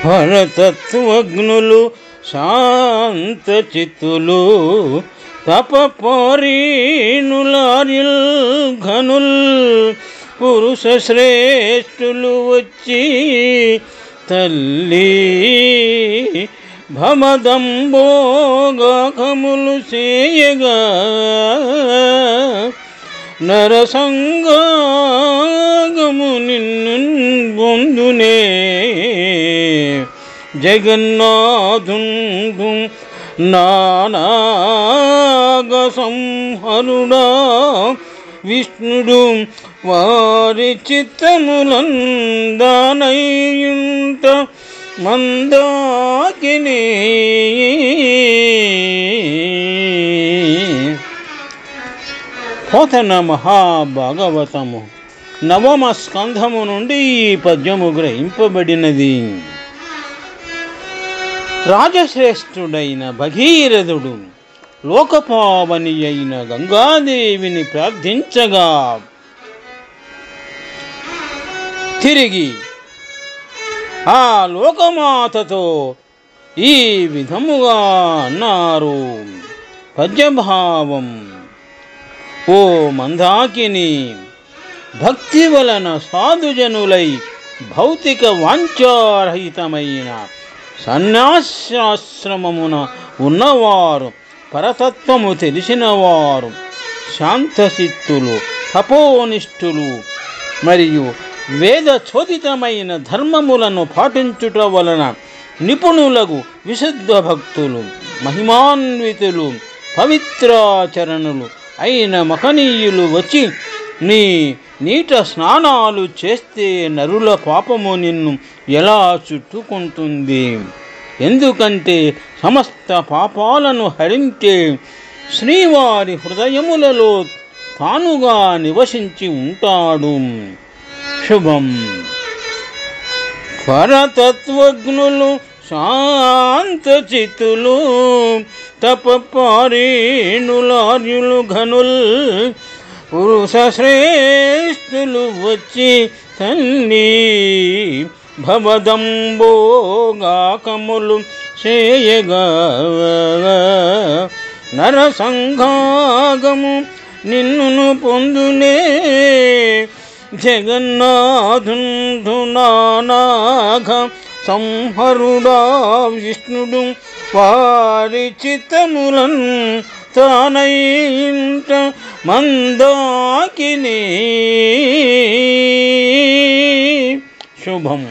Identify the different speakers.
Speaker 1: పరతత్వజ్ఞులు శాంతచిత్తులు తపపరీనులార్యుల్ ఘనుల్ పురుష శ్రేష్ఠులు వచ్చి తల్లి భమదంబోగాకములు చేయగా నరసంగాగము నిన్ను పొందునే జగన్నాథుండు నానాగ సంహరుడా విష్ణుడు వారి చిత్తములందానయుంట మందాకిని పోతన మహాభాగవతము నవమ స్కంధము నుండి ఈ పద్యము గ్రహింపబడినది. రాజశ్రేష్ఠుడైన భగీరథుడు లోకపావని అయిన గంగాదేవిని ప్రార్థించగా తిరిగి ఆ లోకమాతతో ఈ విధముగా అన్నారు. పద్యభావం: ఓ మందాకిని, భక్తి వలన సాధుజనులై భౌతిక వాంఛారహితమైన సన్యాసాశ్రమమున ఉన్నవారు, పరతత్వము తెలిసినవారు, శాంతచిత్తులు, తపోనిష్ఠులు మరియు వేద చోదితమైన ధర్మములను పాటించుట వలన నిపుణులకు విశుద్ధ భక్తులు, మహిమాన్వితులు, పవిత్రాచరణులు అయిన మహనీయులు వచ్చి నీ నీట స్నానాలు చేస్తే నరుల పాపము నిన్ను ఎలా చుట్టుకుంటుంది? ఎందుకంటే సమస్త పాపాలను హరించే శ్రీవారి హృదయములలో తానుగా నివసించి ఉంటాడు. శుభం. పరతత్వజ్ఞులు శాంతచిత్తులు తపపారీణులార్యులు ఘనుల్ పురుష శ్రేష్ఠులు వచ్చి తల్లి భవదంబోగాకములు చేయగా నరసంఘాగము నిన్ను పొందునే జగన్నాథుండు నానాఘ సంహరుడా విష్ణుడు వారి చిత్తములన్ తానయింట మందాకిని. శుభం.